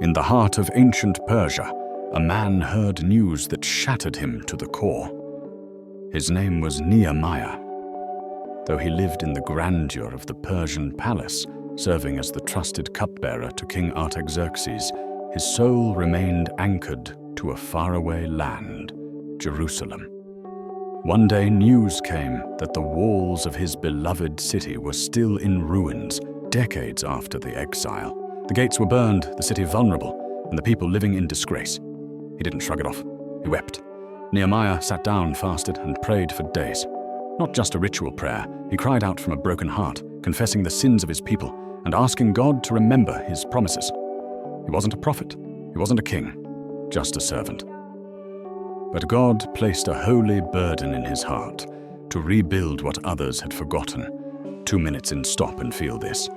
In the heart of ancient Persia, a man heard news that shattered him to the core. His name was Nehemiah. Though he lived in the grandeur of the Persian palace, serving as the trusted cupbearer to King Artaxerxes, his soul remained anchored to a faraway land, Jerusalem. One day news came that the walls of his beloved city were still in ruins, decades after the exile. The gates were burned, the city vulnerable, and the people living in disgrace. He didn't shrug it off. He wept. Nehemiah sat down, fasted, and prayed for days. Not just a ritual prayer, he cried out from a broken heart, confessing the sins of his people and asking God to remember his promises. He wasn't a prophet. He wasn't a king, just a servant. But God placed a holy burden in his heart to rebuild what others had forgotten. 2 minutes in, stop and feel this.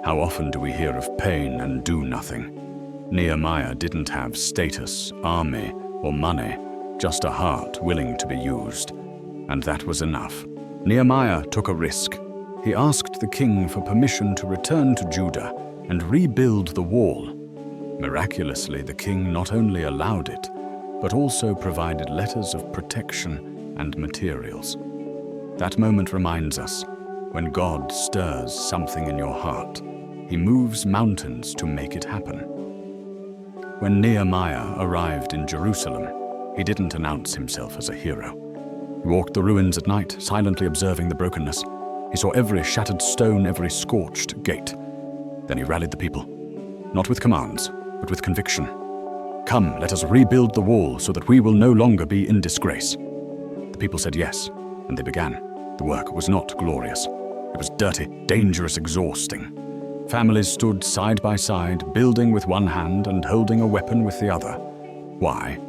How often do we hear of pain and do nothing? Nehemiah didn't have status, army, or money, just a heart willing to be used. And that was enough. Nehemiah took a risk. He asked the king for permission to return to Judah and rebuild the wall. Miraculously, the king not only allowed it, but also provided letters of protection and materials. That moment reminds us, when God stirs something in your heart, he moves mountains to make it happen. When Nehemiah arrived in Jerusalem, he didn't announce himself as a hero. He walked the ruins at night, silently observing the brokenness. He saw every shattered stone, every scorched gate. Then he rallied the people, not with commands, but with conviction. Come, let us rebuild the wall so that we will no longer be in disgrace. The people said yes, and they began. The work was not glorious. It was dirty, dangerous, exhausting. Families stood side by side, building with one hand and holding a weapon with the other. Why?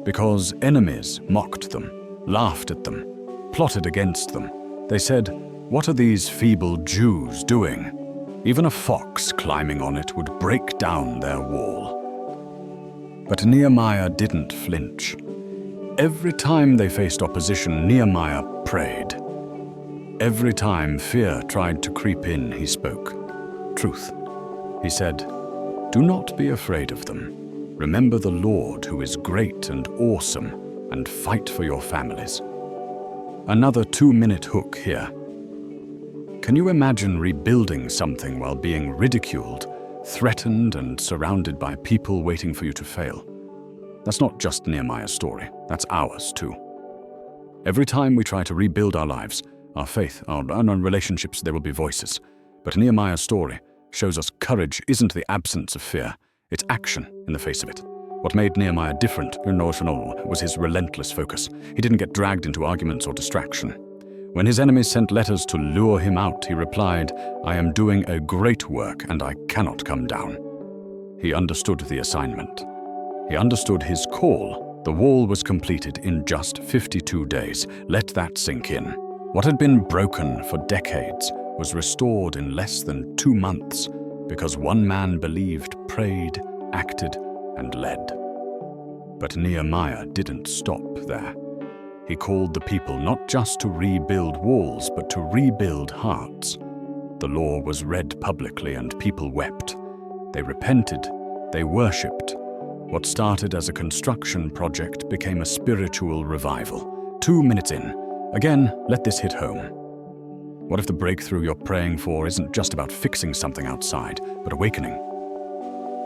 Because enemies mocked them, laughed at them, plotted against them. They said, "What are these feeble Jews doing? Even a fox climbing on it would break down their wall." But Nehemiah didn't flinch. Every time they faced opposition, Nehemiah prayed. Every time fear tried to creep in, he spoke truth. He said, "Do not be afraid of them. Remember the Lord who is great and awesome, and fight for your families." Another 2-minute hook here. Can you imagine rebuilding something while being ridiculed, threatened, and surrounded by people waiting for you to fail? That's not just Nehemiah's story, that's ours too. Every time we try to rebuild our lives, our faith, our relationships, there will be voices. But Nehemiah's story shows us courage isn't the absence of fear, it's action in the face of it. What made Nehemiah different was his relentless focus. He didn't get dragged into arguments or distraction. When his enemies sent letters to lure him out, he replied, "I am doing a great work and I cannot come down." He understood the assignment. He understood his call. The wall was completed in just 52 days. Let that sink in. What had been broken for decades was restored in less than 2 months because one man believed, prayed, acted, and led. But Nehemiah didn't stop there. He called the people not just to rebuild walls, but to rebuild hearts. The law was read publicly and people wept. They repented, they worshipped. What started as a construction project became a spiritual revival. 2 minutes in. Again, let this hit home. What if the breakthrough you're praying for isn't just about fixing something outside, but awakening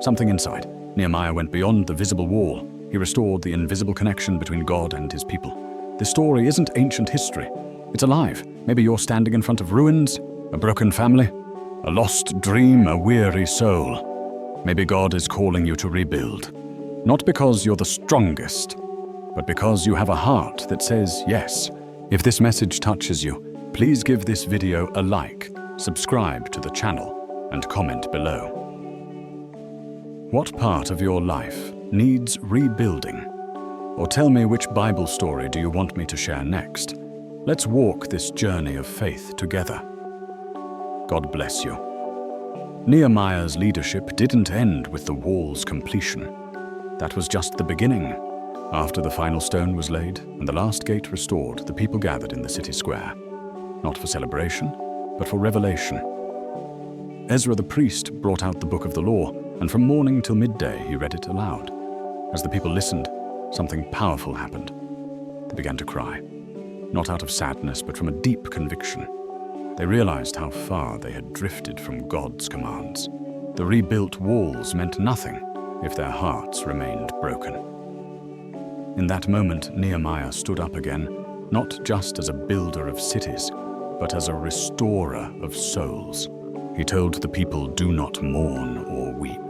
something inside? Nehemiah went beyond the visible wall. He restored the invisible connection between God and his people. This story isn't ancient history. It's alive. Maybe you're standing in front of ruins, a broken family, a lost dream, a weary soul. Maybe God is calling you to rebuild. Not because you're the strongest, but because you have a heart that says yes. If this message touches you, please give this video a like, subscribe to the channel, and comment below. What part of your life needs rebuilding? Or tell me, which Bible story do you want me to share next? Let's walk this journey of faith together. God bless you. Nehemiah's leadership didn't end with the wall's completion. That was just the beginning. After the final stone was laid and the last gate restored, the people gathered in the city square. Not for celebration, but for revelation. Ezra the priest brought out the book of the law, and from morning till midday he read it aloud. As the people listened, something powerful happened. They began to cry, not out of sadness, but from a deep conviction. They realized how far they had drifted from God's commands. The rebuilt walls meant nothing if their hearts remained broken. In that moment, Nehemiah stood up again, not just as a builder of cities, but as a restorer of souls. He told the people, "Do not mourn or weep,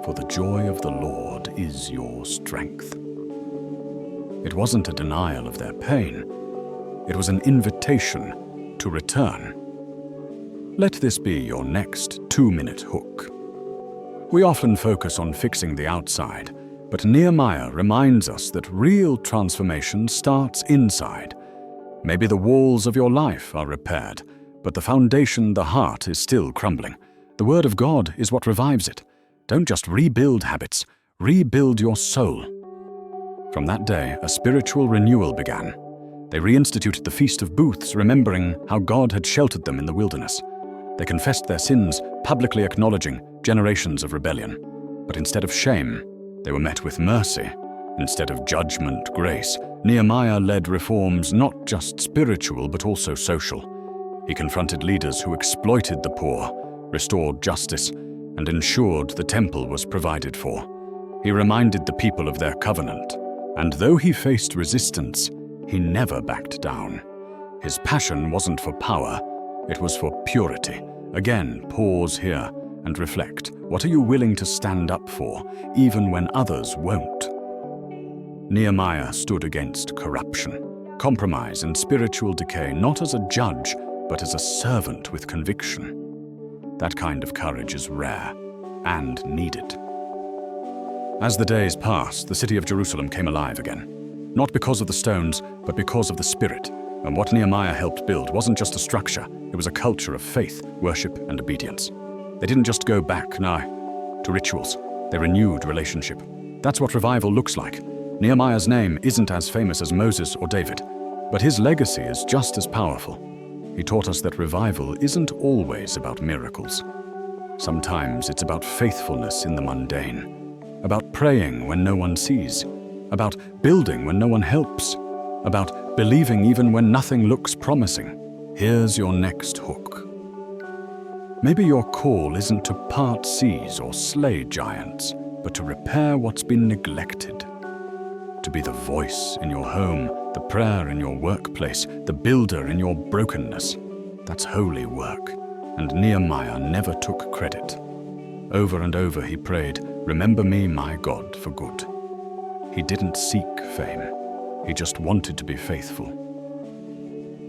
for the joy of the Lord is your strength." It wasn't a denial of their pain. It was an invitation to return. Let this be your next 2-minute hook. We often focus on fixing the outside, but Nehemiah reminds us that real transformation starts inside. Maybe the walls of your life are repaired, but the foundation, the heart, is still crumbling. The Word of God is what revives it. Don't just rebuild habits, rebuild your soul. From that day, a spiritual renewal began. They reinstituted the Feast of Booths, remembering how God had sheltered them in the wilderness. They confessed their sins, publicly acknowledging generations of rebellion. But instead of shame, they were met with mercy. Instead of judgment, grace. Nehemiah led reforms not just spiritual, but also social. He confronted leaders who exploited the poor, restored justice, and ensured the temple was provided for. He reminded the people of their covenant. And though he faced resistance, he never backed down. His passion wasn't for power, it was for purity. Again, pause here and reflect. What are you willing to stand up for, even when others won't? Nehemiah stood against corruption, compromise, and spiritual decay, not as a judge, but as a servant with conviction. That kind of courage is rare and needed. As the days passed, the city of Jerusalem came alive again. Not because of the stones, but because of the Spirit. And what Nehemiah helped build wasn't just a structure, it was a culture of faith, worship, and obedience. They didn't just go back, to rituals. They renewed relationship. That's what revival looks like. Nehemiah's name isn't as famous as Moses or David, but his legacy is just as powerful. He taught us that revival isn't always about miracles. Sometimes it's about faithfulness in the mundane, about praying when no one sees, about building when no one helps, about believing even when nothing looks promising. Here's your next hook. Maybe your call isn't to part seas or slay giants, but to repair what's been neglected. To be the voice in your home, the prayer in your workplace, the builder in your brokenness. That's holy work, and Nehemiah never took credit. Over and over he prayed, "Remember me, my God, for good." He didn't seek fame. He just wanted to be faithful.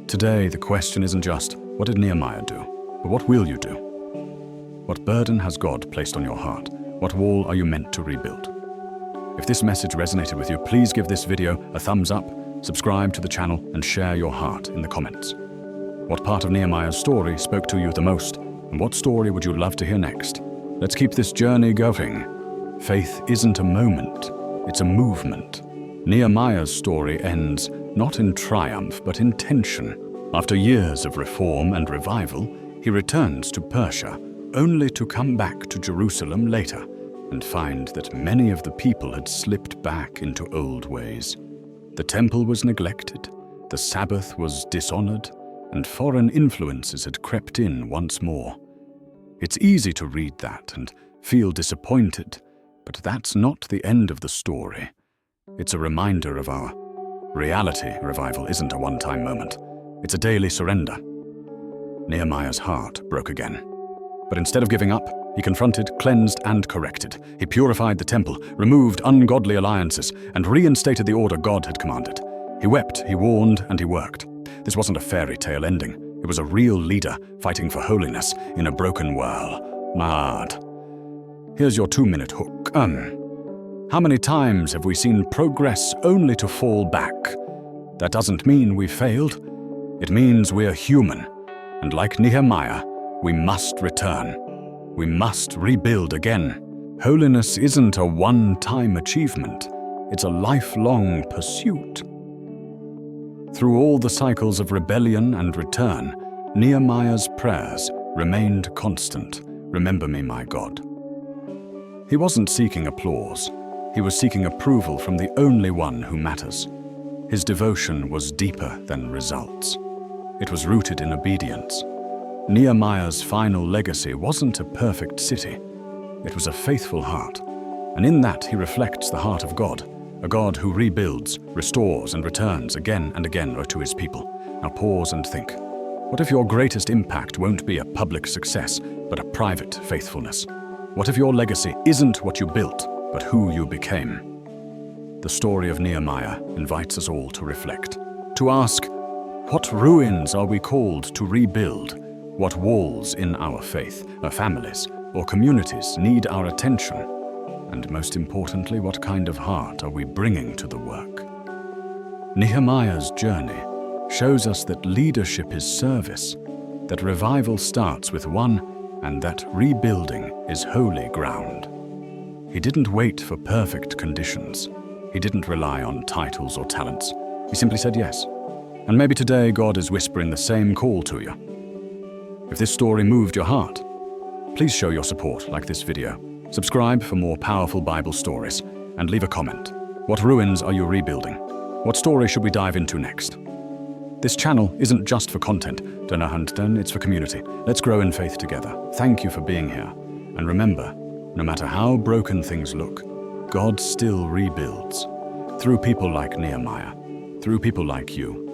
Today, the question isn't just, what did Nehemiah do? But what will you do? What burden has God placed on your heart? What wall are you meant to rebuild? If this message resonated with you, please give this video a thumbs up, subscribe to the channel, and share your heart in the comments. What part of Nehemiah's story spoke to you the most? And what story would you love to hear next? Let's keep this journey going. Faith isn't a moment, it's a movement. Nehemiah's story ends not in triumph, but in tension. After years of reform and revival, he returns to Persia, only to come back to Jerusalem later and find that many of the people had slipped back into old ways. The temple was neglected, the Sabbath was dishonored, and foreign influences had crept in once more. It's easy to read that and feel disappointed, but that's not the end of the story. It's a reminder of our reality. Revival isn't a one-time moment. It's a daily surrender. Nehemiah's heart broke again. But instead of giving up, he confronted, cleansed, and corrected. He purified the temple, removed ungodly alliances, and reinstated the order God had commanded. He wept, he warned, and he worked. This wasn't a fairy tale ending. It was a real leader fighting for holiness in a broken world. Here's your 2-minute hook. How many times have we seen progress only to fall back? That doesn't mean we failed. It means we're human. And like Nehemiah, we must return. We must rebuild again. Holiness isn't a one-time achievement. It's a lifelong pursuit. Through all the cycles of rebellion and return, Nehemiah's prayers remained constant. Remember me, my God." He wasn't seeking applause. He was seeking approval from the only one who matters. His devotion was deeper than results. It was rooted in obedience. Nehemiah's final legacy wasn't a perfect city. It was a faithful heart. And in that he reflects the heart of God, a God who rebuilds, restores, and returns again and again to his people. Now pause and think. What if your greatest impact won't be a public success, but a private faithfulness? What if your legacy isn't what you built, but who you became? The story of Nehemiah invites us all to reflect, to ask, what ruins are we called to rebuild? What walls in our faith, our families, or communities need our attention? And most importantly, what kind of heart are we bringing to the work? Nehemiah's journey shows us that leadership is service, that revival starts with one, and that rebuilding is holy ground. He didn't wait for perfect conditions. He didn't rely on titles or talents. He simply said yes. And maybe today God is whispering the same call to you. If this story moved your heart, please show your support like this video. Subscribe for more powerful Bible stories, and leave a comment. What ruins are you rebuilding? What story should we dive into next? This channel isn't just for content, it's for community. Let's grow in faith together. Thank you for being here. And remember, no matter how broken things look, God still rebuilds. Through people like Nehemiah, through people like you.